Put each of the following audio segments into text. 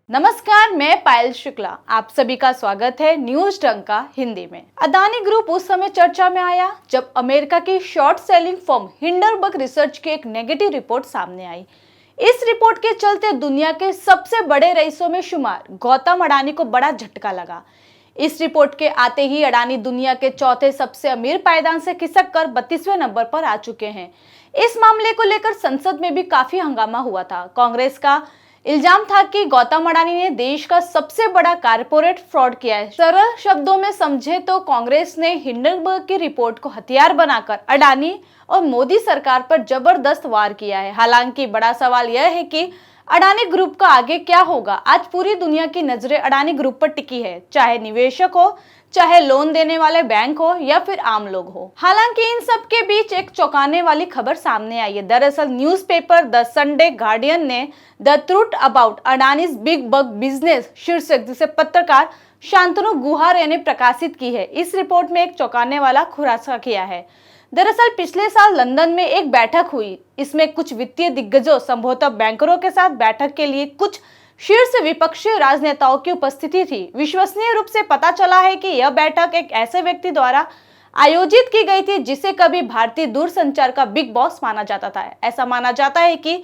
नमस्कार, मैं पायल शुक्ला। आप सभी का स्वागत है न्यूज डंका हिंदी में। अदानी ग्रुप उस समय चर्चा में आया जब अमेरिका की short selling firm Hindenburg research की एक नेगेटिव रिपोर्ट सामने आई। इस रिपोर्ट के चलते दुनिया के सबसे बड़े रईसों में शुमार गौतम अडानी को बड़ा झटका लगा। इस रिपोर्ट के आते ही अडानी दुनिया के चौथे सबसे अमीर पायदान से खिसक कर 32वें नंबर पर आ चुके हैं। इस मामले को लेकर संसद में भी काफी हंगामा हुआ था। कांग्रेस का इल्जाम था कि गौतम अडानी ने देश का सबसे बड़ा कारपोरेट फ्रॉड किया है। सरल शब्दों में समझे तो कांग्रेस ने हिंडरबर्ग की रिपोर्ट को हथियार बनाकर अडानी और मोदी सरकार पर जबरदस्त वार किया है। हालांकि बड़ा सवाल यह है कि अडानी ग्रुप का आगे क्या होगा। आज पूरी दुनिया की नजरें अडानी ग्रुप पर टिकी है, चाहे निवेशक हो, चाहे लोन देने वाले बैंक हो या फिर आम लोग हो। हालांकि इन सब के बीच एक चौंकाने वाली खबर सामने आई है। दरअसल न्यूज़पेपर द संडे गार्डियन ने the truth about Adanis big bug business शीर्षक जिसे पत्रकार शांतनु गुहार ने प्रकाशित की है। इस रिपोर्ट में एक चौंकाने वाला खुलासा किया है। दरअसल पिछले साल लंदन में एक बैठक हुई। इसमें कुछ वित्तीय दिग्गजों, संभवतः बैंकरों के साथ बैठक के लिए कुछ शीर्ष विपक्षी राजनेताओं की उपस्थिति थी। विश्वसनीय रूप से पता चला है कि यह बैठक एक ऐसे व्यक्ति द्वारा आयोजित की गई थी जिसे कभी भारतीय दूरसंचार का बिग बॉस माना जाता था। ऐसा माना जाता है कि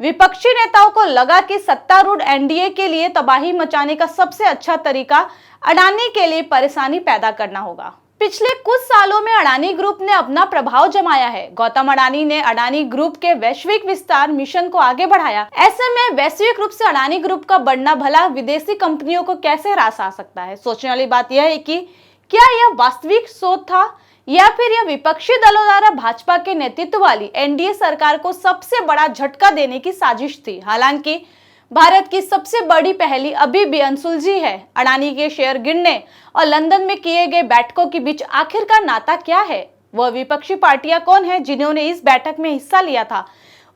विपक्षी नेताओं को लगा कि सत्तारूढ़ एनडीए के लिए तबाही मचाने का सबसे अच्छा तरीका अडानी के लिए परेशानी पैदा करना होगा। पिछले कुछ सालों में अडानी ग्रुप ने अपना प्रभाव जमाया है। गौतम अडानी ने अडानी ग्रुप के वैश्विक विस्तार मिशन को आगे बढ़ाया। ऐसे में वैश्विक रूप से अडानी ग्रुप का बढ़ना भला विदेशी कंपनियों को कैसे रास आ सकता है। सोचने वाली बात यह है कि क्या यह वास्तविक सोच था या फिर यह विपक्षी दलों द्वारा भाजपा के नेतृत्व वाली एनडीए सरकार को सबसे बड़ा झटका देने की साजिश थी। हालांकि भारत की सबसे बड़ी पहेली अभी भी अनसुलझी है। अडानी के शेयर गिरने और लंदन में किए गए बैठकों के बीच आखिरकार नाता क्या है। वह विपक्षी पार्टियां कौन है जिन्होंने इस बैठक में हिस्सा लिया था।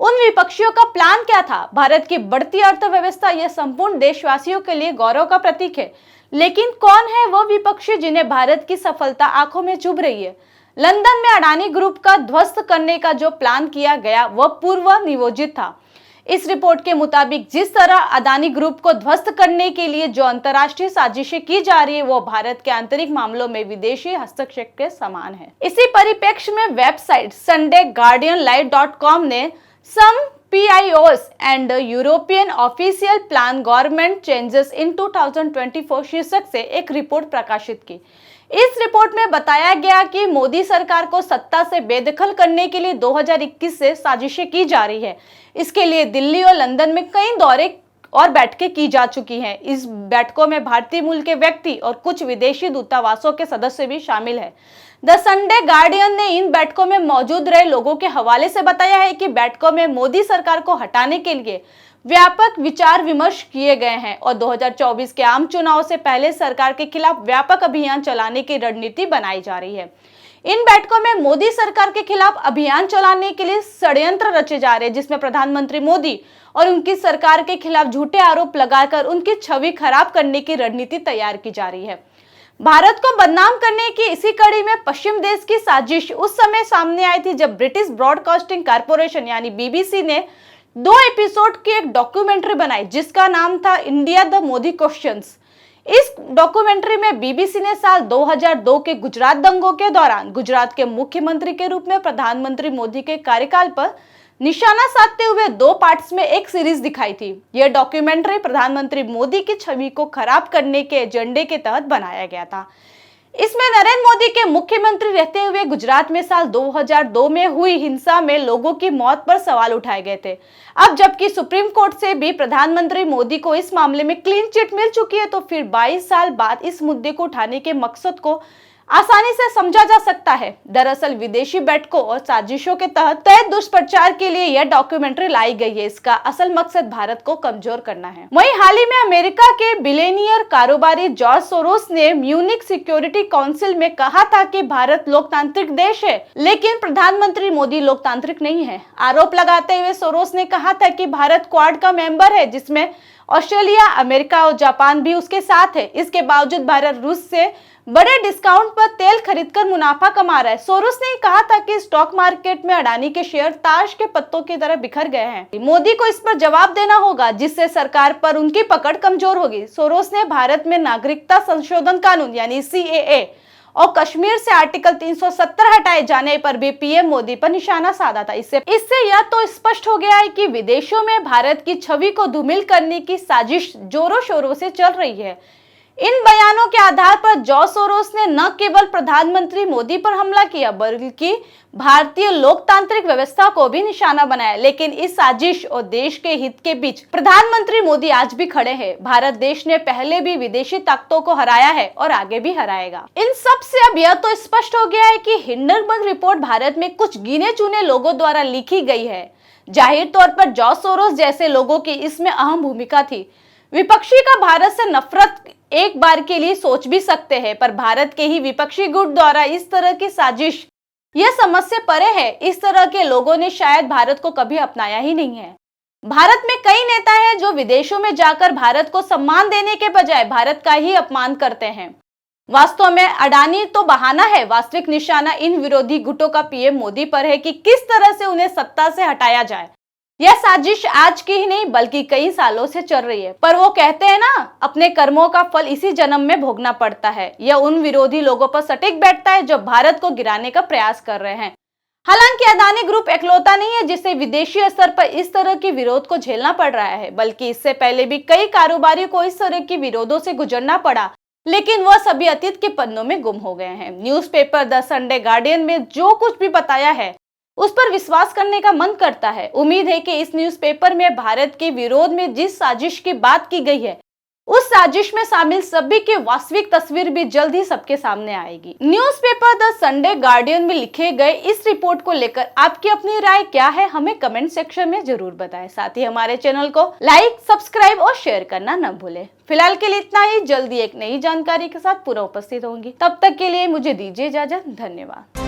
उन विपक्षियों का प्लान क्या था। भारत की बढ़ती अर्थव्यवस्था यह संपूर्ण देशवासियों के लिए गौरव का प्रतीक है, लेकिन कौन है वह विपक्षी जिन्हें भारत की सफलता आंखों में चुभ रही है। लंदन में अडानी ग्रुप का ध्वस्त करने का जो प्लान किया गया वह पूर्व नियोजित था। इस रिपोर्ट के मुताबिक जिस तरह अडानी ग्रुप को ध्वस्त करने के लिए जो अंतर्राष्ट्रीय साजिशें की जा रही है वो भारत के आंतरिक मामलों में विदेशी हस्तक्षेप के समान है। इसी परिप्रेक्ष्य में वेबसाइट संडे गार्डियन लाइव.com ने सम PIOs and European official plan government changes in 2024 शीर्षक से एक रिपोर्ट प्रकाशित की। इस रिपोर्ट में बताया गया कि मोदी सरकार को सत्ता से बेदखल करने के लिए 2021 से साजिशें की जा रही है। इसके लिए दिल्ली और लंदन में कई दौरे और बैठकें की जा चुकी हैं। इस बैठकों में भारतीय मूल के व्यक्ति और कुछ विदेशी दूतावासों के सदस्य भी शामिल हैं। द संडे गार्डियन ने इन बैठकों में मौजूद रहे लोगों के हवाले से बताया है कि बैठकों में मोदी सरकार को हटाने के लिए व्यापक विचार विमर्श किए गए हैं और 2024 के आम चुनाव से पहले सरकार के खिलाफ व्यापक अभियान चलाने की रणनीति बनाई जा रही है। इन बैठकों में मोदी सरकार के खिलाफ अभियान चलाने के लिए षड्यंत्र रचे जा रहे हैं, जिसमें प्रधानमंत्री मोदी और उनकी सरकार के खिलाफ झूठे आरोप लगाकर उनकी छवि खराब करने की रणनीति तैयार की जा रही है। भारत को बदनाम करने की इसी कड़ी में पश्चिम देश की साजिश उस समय सामने आई थी जब ब्रिटिश ब्रॉडकास्टिंग कॉर्पोरेशन यानी BBC ने 2 एपिसोड की एक डॉक्यूमेंट्री बनाई जिसका नाम था इंडिया द मोदी क्वेश्चंस। इस डॉक्यूमेंट्री में BBC ने साल 2002 के गुजरात दंगों के दौरान गुजरात के मुख्यमंत्री के रूप में प्रधानमंत्री मोदी के कार्यकाल पर निशाना साधते हुए 2 पार्ट्स में एक सीरीज दिखाई थी। यह डॉक्यूमेंट्री प्रधानमंत्री मोदी की छवि को खराब करने के एजेंडे के तहत बनाया गया था। इसमें नरेंद्र मोदी के मुख्यमंत्री रहते हुए गुजरात में साल 2002 में हुई हिंसा में लोगों की मौत पर सवाल उठाए गए थे। अब जबकि सुप्रीम कोर्ट से भी प्रधानमंत्री मोदी को इस मामले में क्लीन चिट मिल चुकी है, तो फिर 22 साल बाद इस मुद्दे को उठाने के मकसद को आसानी से समझा जा सकता है। दरअसल विदेशी बैठकों और साजिशों के तहत तय दुष्प्रचार के लिए यह डॉक्यूमेंट्री लाई गई है। इसका असल मकसद भारत को कमजोर करना है। वहीं हाल ही में अमेरिका के बिलियनियर कारोबारी जॉर्ज सोरोस ने म्यूनिक सिक्योरिटी काउंसिल में कहा था कि भारत लोकतांत्रिक देश है, लेकिन प्रधानमंत्री मोदी लोकतांत्रिक नहीं है। आरोप लगाते हुए सोरोस ने कहा था कि भारत क्वाड का मेंबर है जिसमें ऑस्ट्रेलिया, अमेरिका और जापान भी उसके साथ है। इसके बावजूद भारत रूस से बड़े डिस्काउंट पर तेल खरीदकर मुनाफा कमा रहा है। सोरोस ने कहा था कि स्टॉक मार्केट में अडानी के शेयर ताश के पत्तों की तरह बिखर गए हैं। मोदी को इस पर जवाब देना होगा, जिससे सरकार पर उनकी पकड़ कमजोर होगी। सोरोस ने भारत में नागरिकता संशोधन कानून यानी CAA और कश्मीर से आर्टिकल 370 हटाए जाने पर भी पीएम मोदी पर निशाना साधा था। इससे यह तो स्पष्ट हो गया है कि विदेशों में भारत की छवि को धूमिल करने की साजिश जोरों शोरों से चल रही है। इन बयानों के आधार पर जॉर्ज सोरोस ने न केवल प्रधानमंत्री मोदी पर हमला किया, बल्कि भारतीय लोकतांत्रिक व्यवस्था को भी निशाना बनाया। लेकिन इस साजिश और देश के हित के बीच प्रधानमंत्री मोदी आज भी खड़े हैं। भारत देश ने पहले भी विदेशी ताकतों को हराया है और आगे भी हराएगा। इन सब से अब यह तो स्पष्ट हो गया है कि हिंडनबर्ग रिपोर्ट भारत में कुछ गिने चुने लोगों द्वारा लिखी गई है। जाहिर तौर पर जॉर्ज सोरोस जैसे लोगों की इसमें अहम भूमिका थी। विपक्षी का भारत से नफरत एक बार के लिए सोच भी सकते हैं, पर भारत के ही विपक्षी गुट द्वारा इस तरह की साजिश यह समझ से परे है। इस तरह के लोगों ने शायद भारत को कभी अपनाया ही नहीं है। भारत में कई नेता हैं जो विदेशों में जाकर भारत को सम्मान देने के बजाय भारत का ही अपमान करते हैं। वास्तव में अडानी तो बहाना है, वास्तविक निशाना इन विरोधी गुटों का पीएम मोदी पर है कि किस तरह से उन्हें सत्ता से हटाया जाए। यह साजिश आज की ही नहीं बल्कि कई सालों से चल रही है, पर वो कहते हैं ना, अपने कर्मों का फल इसी जन्म में भोगना पड़ता है। यह उन विरोधी लोगों पर सटीक बैठता है जो भारत को गिराने का प्रयास कर रहे हैं। हालांकि अडानी ग्रुप एकलौता नहीं है जिसे विदेशी स्तर पर इस तरह के विरोध को झेलना पड़ रहा है, बल्कि इससे पहले भी कई कारोबारियों को इस तरह के विरोधों से गुजरना पड़ा, लेकिन वह सभी अतीत के पन्नों में गुम हो गए हैं। न्यूज़पेपर द संडे गार्डियन में जो कुछ भी बताया है उस पर विश्वास करने का मन करता है। उम्मीद है कि इस न्यूज़पेपर में भारत के विरोध में जिस साजिश की बात की गई है, उस साजिश में शामिल सभी की वास्तविक तस्वीर भी जल्द ही सबके सामने आएगी। न्यूज़पेपर द संडे गार्डियन में लिखे गए इस रिपोर्ट को लेकर आपकी अपनी राय क्या है, हमें कमेंट सेक्शन में जरूर बताएं। साथ ही हमारे चैनल को लाइक, सब्सक्राइब और शेयर करना न भूलें। फिलहाल के लिए इतना ही, जल्दी एक नई जानकारी के साथ पूरा उपस्थित होंगी। तब तक के लिए मुझे दीजिए इजाजत। धन्यवाद।